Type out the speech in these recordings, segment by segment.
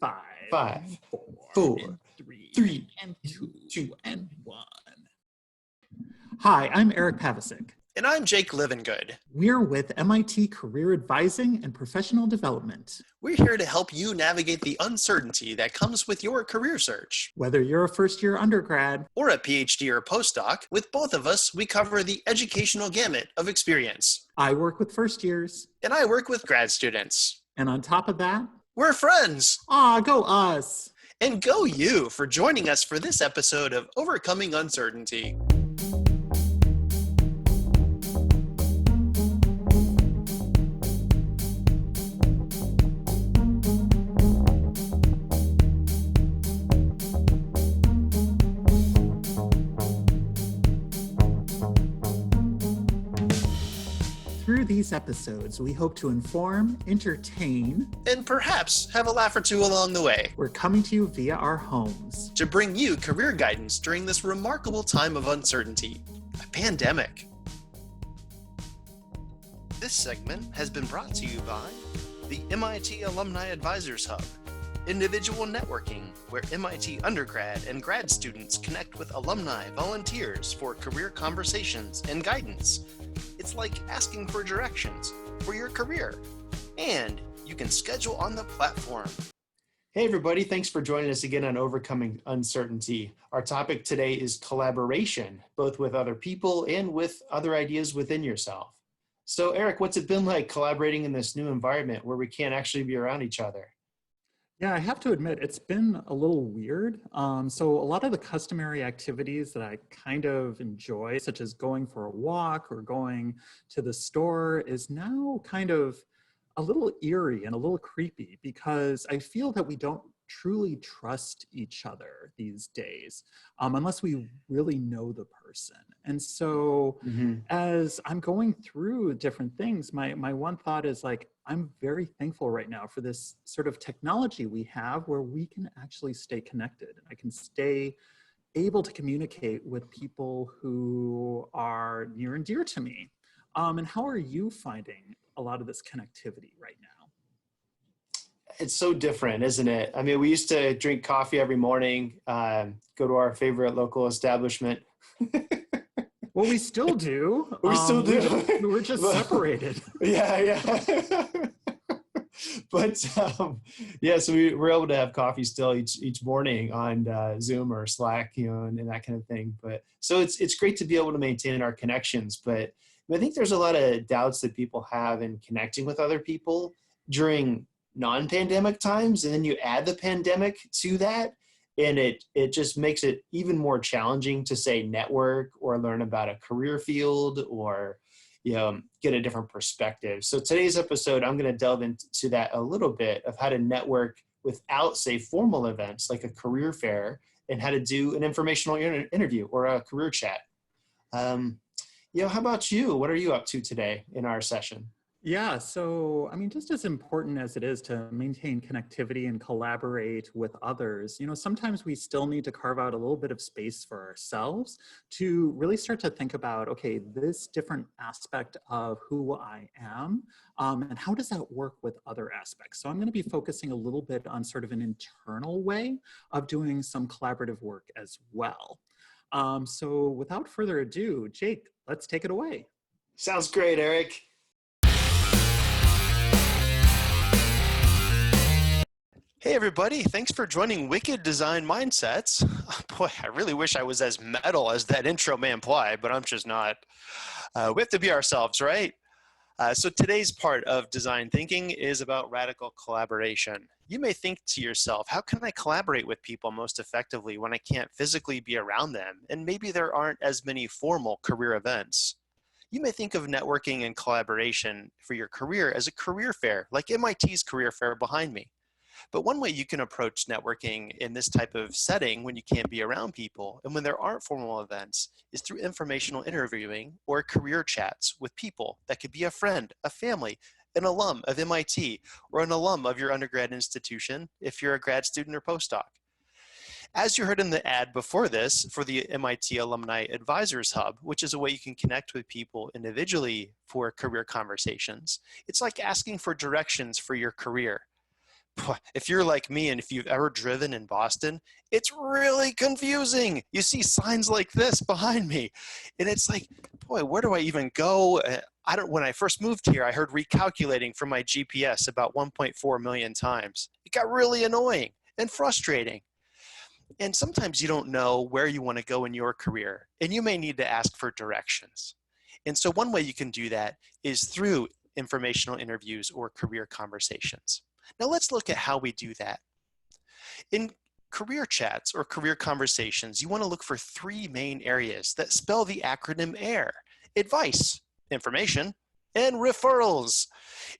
Five, Five, four, four, and three, three, and two, two, and one. Hi, I'm Erik Pavesic. And I'm Jake Livengood. We're with MIT Career Advising and Professional Development. We're here to help you navigate the uncertainty that comes with your career search. Whether you're a first-year undergrad or a PhD or postdoc, with both of us, we cover the educational gamut of experience. I work with first years. And I work with grad students. And on top of that, we're friends. Aw, go us. And go you for joining us for this episode of Overcoming Uncertainty. Through these episodes, we hope to inform, entertain, and perhaps have a laugh or two along the way. We're coming to you via our homes to bring you career guidance during this remarkable time of uncertainty, a pandemic. This segment has been brought to you by the MIT Alumni Advisors Hub, individual networking, where MIT undergrad and grad students connect with alumni volunteers for career conversations and guidance. It's like asking for directions for your career, and you can schedule on the platform. Hey everybody, thanks for joining us again on Overcoming Uncertainty. Our topic today is collaboration, both with other people and with other ideas within yourself. So Erik, what's it been like collaborating in this new environment where we can't actually be around each other? Yeah, I have to admit, it's been a little weird. So a lot of the customary activities that I kind of enjoy, such as going for a walk or going to the store, is now kind of a little eerie and a little creepy because I feel that we don't truly trust each other these days unless we really know the person. And so as I'm going through different things, my one thought is like, I'm very thankful right now for this sort of technology we have where we can actually stay connected. I can stay able to communicate with people who are near and dear to me. And how are you finding a lot of this connectivity right now? It's so different, isn't it? I mean, we used to drink coffee every morning, go to our favorite local establishment. Well, we still do. We still do. We're just separated. Yeah. But yeah, so we're able to have coffee still each morning on Zoom or Slack, and that kind of thing. But so it's great to be able to maintain our connections. But I think there's a lot of doubts that people have in connecting with other people during non-pandemic times, and then you add the pandemic to that, and it just makes it even more challenging to say network or learn about a career field or get a different perspective. So today's episode, I'm going to delve into that a little bit of how to network without, say, formal events like a career fair, and how to do an informational interview or a career chat. How about you? What are you up to today in our session? Yeah, so I mean, just as important as it is to maintain connectivity and collaborate with others, sometimes we still need to carve out a little bit of space for ourselves to really start to think about, okay, this different aspect of who I am, and how does that work with other aspects? So I'm going to be focusing a little bit on sort of an internal way of doing some collaborative work as well. So without further ado, Jake, let's take it away. Sounds great, Erik. Hey everybody, thanks for joining Wicked Design Mindsets. Boy, I really wish I was as metal as that intro may imply, but I'm just not. We have to be ourselves, right? So today's part of design thinking is about radical collaboration. You may think to yourself, how can I collaborate with people most effectively when I can't physically be around them? And maybe there aren't as many formal career events. You may think of networking and collaboration for your career as a career fair, like MIT's career fair behind me. But one way you can approach networking in this type of setting when you can't be around people and when there aren't formal events is through informational interviewing or career chats with people that could be a friend, a family, an alum of MIT, or an alum of your undergrad institution if you're a grad student or postdoc. As you heard in the ad before this for the MIT Alumni Advisors Hub, which is a way you can connect with people individually for career conversations, it's like asking for directions for your career. If you're like me and if you've ever driven in Boston, it's really confusing. You see signs like this behind me, and it's like, boy, where do I even go? When I first moved here, I heard recalculating from my GPS about 1.4 million times. It got really annoying and frustrating. And sometimes you don't know where you want to go in your career, and you may need to ask for directions. And so one way you can do that is through informational interviews or career conversations. Now let's look at how we do that. In career chats or career conversations, you want to look for three main areas that spell the acronym AIR: advice, information, and referrals.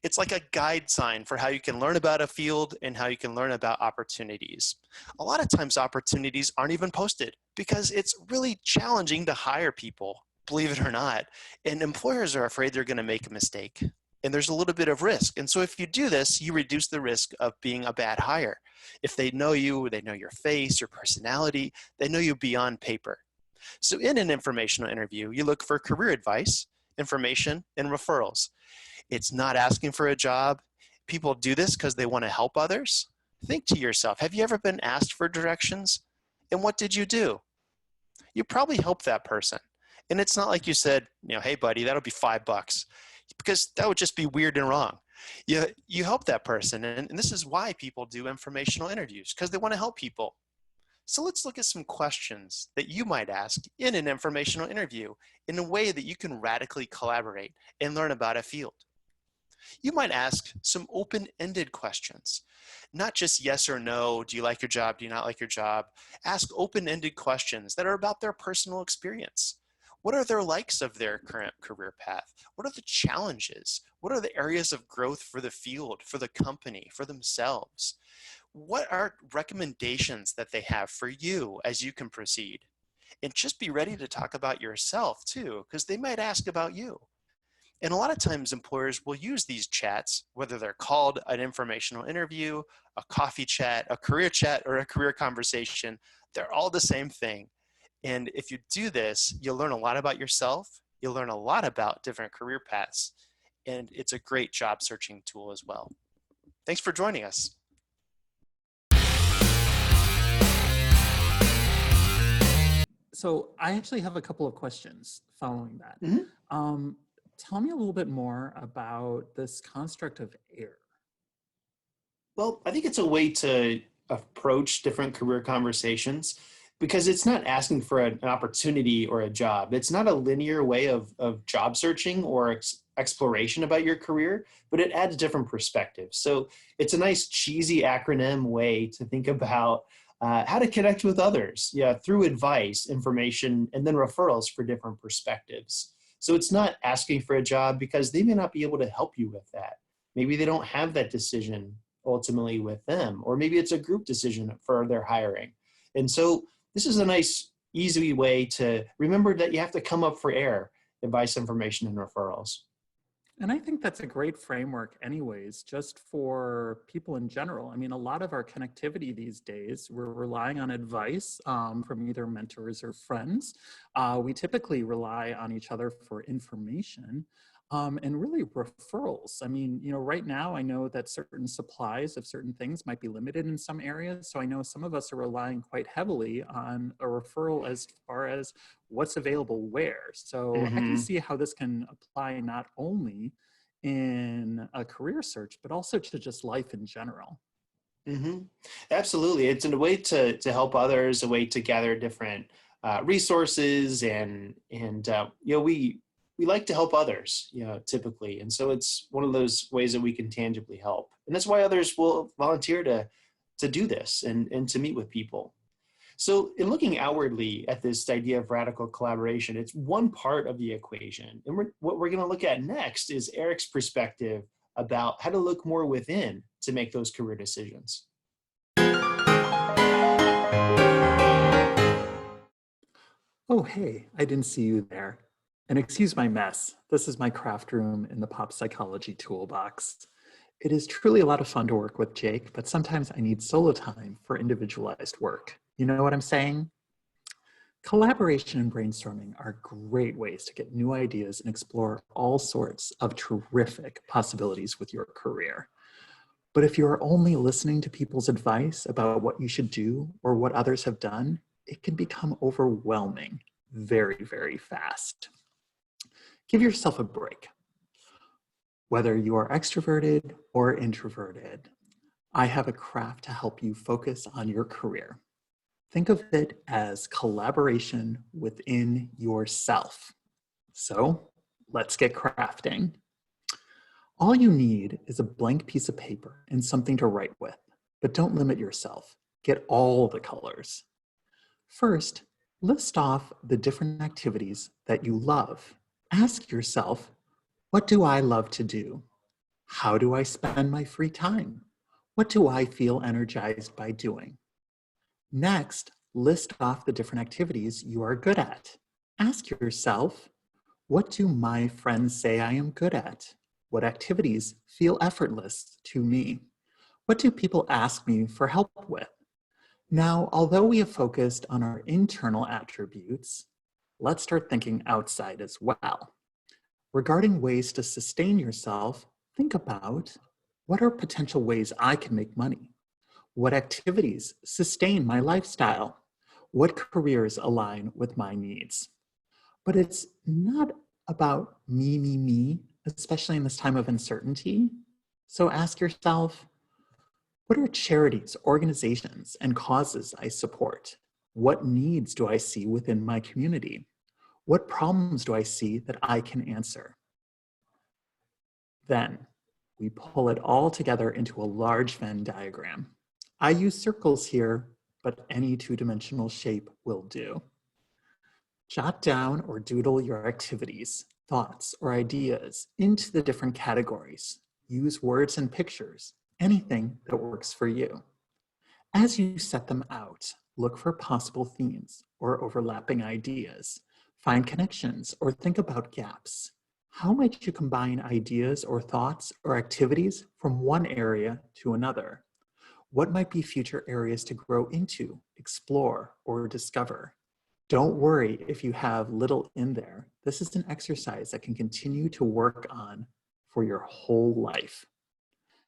It's like a guide sign for how you can learn about a field and how you can learn about opportunities. A lot of times opportunities aren't even posted because it's really challenging to hire people, believe it or not. And employers are afraid they're going to make a mistake. And there's a little bit of risk. And so if you do this, you reduce the risk of being a bad hire. If they know you, they know your face, your personality, they know you beyond paper. So in an informational interview, you look for career advice, information, and referrals. It's not asking for a job. People do this because they want to help others. Think to yourself, have you ever been asked for directions? And what did you do? You probably helped that person. And it's not like you said, hey buddy, that'll be $5, because that would just be weird and wrong. You help that person. And this is why people do informational interviews, because they want to help people. So let's look at some questions that you might ask in an informational interview in a way that you can radically collaborate and learn about a field. You might ask some open-ended questions, not just yes or no, do you like your job, do you not like your job? Ask open-ended questions that are about their personal experience. What are their likes of their current career path? What are the challenges? What are the areas of growth for the field, for the company, for themselves? What are recommendations that they have for you as you can proceed? And just be ready to talk about yourself too, because they might ask about you. And a lot of times employers will use these chats, whether they're called an informational interview, a coffee chat, a career or a career conversation. They're all the same thing. And if you do this, you'll learn a lot about yourself. You'll learn a lot about different career paths. And it's a great job searching tool as well. Thanks for joining us. So I actually have a couple of questions following that. Tell me a little bit more about this construct of AIR. Well, I think it's a way to approach different career conversations because it's not asking for an opportunity or a job. It's not a linear way of job searching or exploration about your career, but it adds different perspectives. So it's a nice cheesy acronym way to think about how to connect with others, through advice, information, and then referrals for different perspectives. So it's not asking for a job because they may not be able to help you with that. Maybe they don't have that decision ultimately with them, or maybe it's a group decision for their hiring. And so this is a nice, easy way to remember that you have to come up for air: advice, information, and referrals. And I think that's a great framework anyways, just for people in general. I mean, a lot of our connectivity these days, we're relying on advice from either mentors or friends. We typically rely on each other for information and really referrals. I mean, right now I know that certain supplies of certain things might be limited in some areas. So I know some of us are relying quite heavily on a referral as far as what's available where. So I can see how this can apply not only in a career search, but also to just life in general. Absolutely. It's a way to help others, a way to gather different resources, and we like to help others, typically. And so it's one of those ways that we can tangibly help. And that's why others will volunteer to do this and to meet with people. So in looking outwardly at this idea of radical collaboration, it's one part of the equation. And what we're going to look at next is Erik's perspective about how to look more within to make those career decisions. Oh, hey, I didn't see you there. And excuse my mess. This is my craft room in the pop psychology toolbox. It is truly a lot of fun to work with Jake, but sometimes I need solo time for individualized work. You know what I'm saying? Collaboration and brainstorming are great ways to get new ideas and explore all sorts of terrific possibilities with your career. But if you're only listening to people's advice about what you should do or what others have done, it can become overwhelming very, very fast. Give yourself a break. Whether you are extroverted or introverted, I have a craft to help you focus on your career. Think of it as collaboration within yourself. So let's get crafting. All you need is a blank piece of paper and something to write with, but don't limit yourself. Get all the colors. First, list off the different activities that you love. Ask yourself, what do I love to do? How do I spend my free time? What do I feel energized by doing? Next, list off the different activities you are good at. Ask yourself, what do my friends say I am good at? What activities feel effortless to me? What do people ask me for help with? Now, although we have focused on our internal attributes, let's start thinking outside as well. Regarding ways to sustain yourself, think about, what are potential ways I can make money? What activities sustain my lifestyle? What careers align with my needs? But it's not about me, especially in this time of uncertainty. So ask yourself, what are charities, organizations, and causes I support? What needs do I see within my community? What problems do I see that I can answer? Then we pull it all together into a large Venn diagram. I use circles here, but any two-dimensional shape will do. Jot down or doodle your activities, thoughts, or ideas into the different categories. Use words and pictures, anything that works for you. As you set them out, look for possible themes or overlapping ideas. Find connections or think about gaps. How might you combine ideas or thoughts or activities from one area to another? What might be future areas to grow into, explore, or discover? Don't worry if you have little in there. This is an exercise that can continue to work on for your whole life.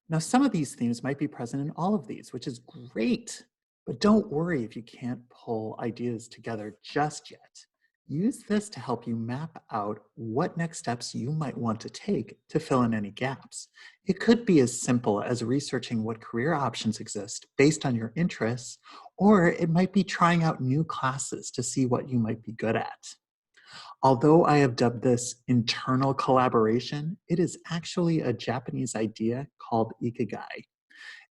Now, some of these themes might be present in all of these, which is great, but don't worry if you can't pull ideas together just yet. Use this to help you map out what next steps you might want to take to fill in any gaps. It could be as simple as researching what career options exist based on your interests, or it might be trying out new classes to see what you might be good at. Although I have dubbed this internal collaboration, it is actually a Japanese idea called Ikigai.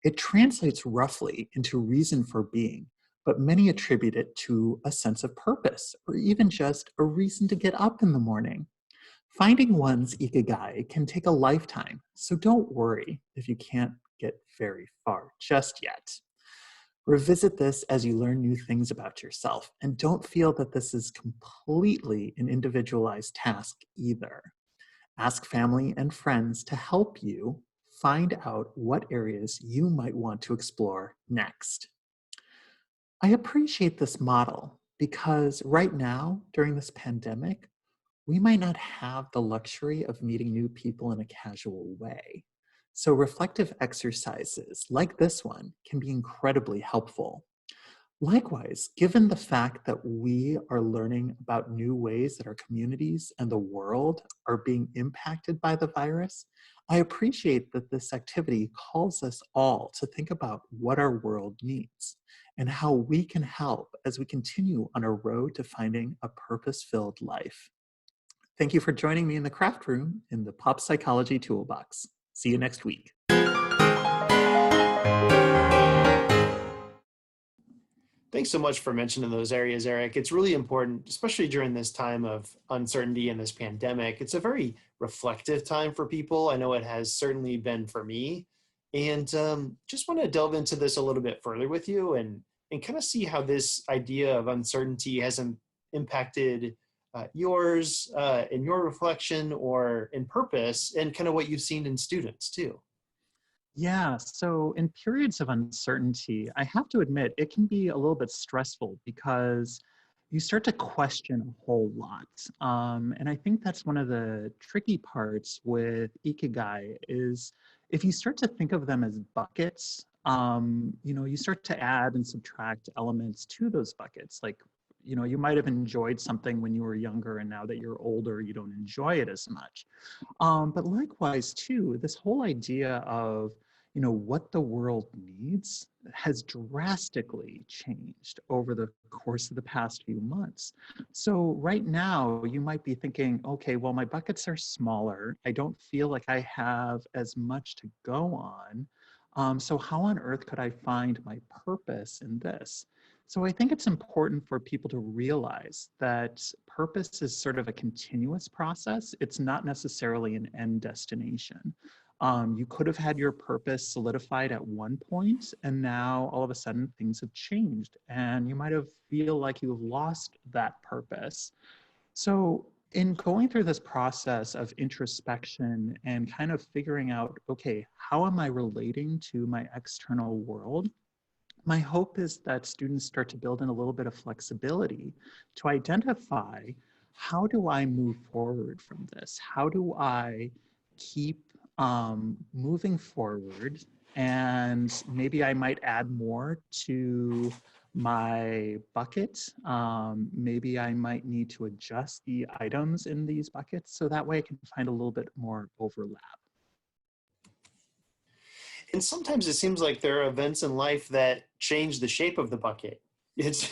It translates roughly into reason for being, but many attribute it to a sense of purpose or even just a reason to get up in the morning. Finding one's Ikigai can take a lifetime, so don't worry if you can't get very far just yet. Revisit this as you learn new things about yourself, and don't feel that this is completely an individualized task either. Ask family and friends to help you find out what areas you might want to explore next. I appreciate this model because right now, during this pandemic, we might not have the luxury of meeting new people in a casual way. So reflective exercises like this one can be incredibly helpful. Likewise, given the fact that we are learning about new ways that our communities and the world are being impacted by the virus, I appreciate that this activity calls us all to think about what our world needs and how we can help as we continue on our road to finding a purpose-filled life. Thank you for joining me in the craft room in the Pop Psychology Toolbox. See you next week. Thanks so much for mentioning those areas, Erik. It's really important, especially during this time of uncertainty and this pandemic. It's a very reflective time for people. I know it has certainly been for me. And just want to delve into this a little bit further with you and kind of see how this idea of uncertainty has impacted yours in your reflection or in purpose and kind of what you've seen in students too. Yeah, so in periods of uncertainty, I have to admit, it can be a little bit stressful because you start to question a whole lot. And I think that's one of the tricky parts with Ikigai is if you start to think of them as buckets, you start to add and subtract elements to those buckets. Like, you might have enjoyed something when you were younger, and now that you're older, you don't enjoy it as much. But likewise, too, this whole idea of, what the world needs has drastically changed over the course of the past few months. So right now, you might be thinking, okay, well, my buckets are smaller. I don't feel like I have as much to go on. So how on earth could I find my purpose in this? So I think it's important for people to realize that purpose is sort of a continuous process. It's not necessarily an end destination. You could have had your purpose solidified at one point, and now all of a sudden things have changed, and you might have feel like you have lost that purpose. So in going through this process of introspection and kind of figuring out, okay, how am I relating to my external world? My hope is that students start to build in a little bit of flexibility to identify, how do I move forward from this? How do I keep moving forward? And maybe I might add more to my bucket. Maybe I might need to adjust the items in these buckets so that way I can find a little bit more overlap. And sometimes it seems like there are events in life that change the shape of the bucket.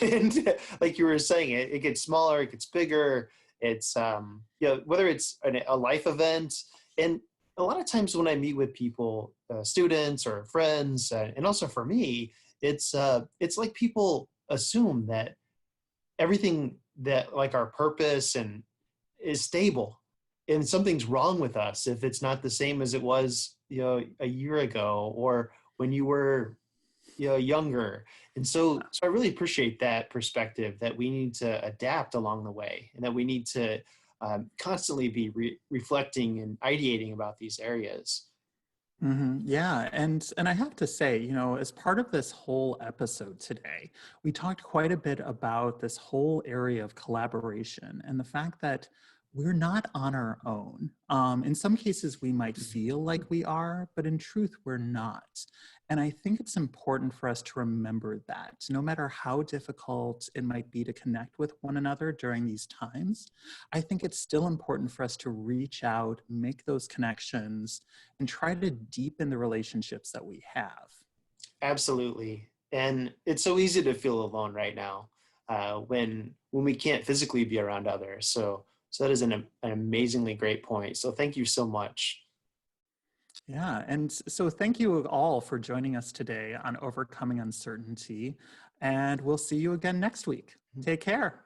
And like you were saying, it gets smaller, it gets bigger. It's, whether it's a life event. And a lot of times when I meet with people, students or friends, and also for me, it's like people assume that everything that, like, our purpose and is stable, and something's wrong with us if it's not the same as it was, a year ago, or when you were, younger. And so I really appreciate that perspective, that we need to adapt along the way, and that we need to constantly be reflecting and ideating about these areas. Yeah, and I have to say, as part of this whole episode today, we talked quite a bit about this whole area of collaboration and the fact that we're not on our own. In some cases, we might feel like we are, but in truth, we're not. And I think it's important for us to remember that no matter how difficult it might be to connect with one another during these times, I think it's still important for us to reach out, make those connections, and try to deepen the relationships that we have. Absolutely. And it's so easy to feel alone right now, when we can't physically be around others. So that is an amazingly great point. So thank you so much. Yeah, and so thank you all for joining us today on Overcoming Uncertainty, and we'll see you again next week. Take care.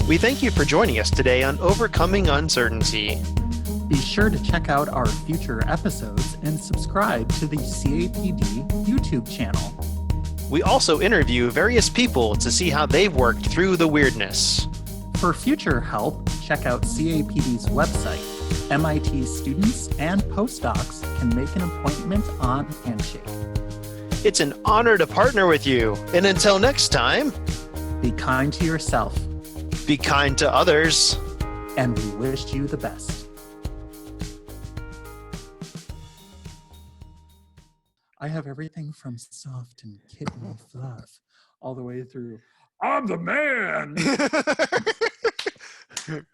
We thank you for joining us today on Overcoming Uncertainty. Be sure to check out our future episodes and subscribe to the CAPD YouTube channel. We also interview various people to see how they've worked through the weirdness. For future help, check out CAPD's website. MIT students and postdocs can make an appointment on Handshake. It's an honor to partner with you. And until next time, be kind to yourself. Be kind to others. And we wish you the best. I have everything from soft and kitten fluff all the way through, I'm the man!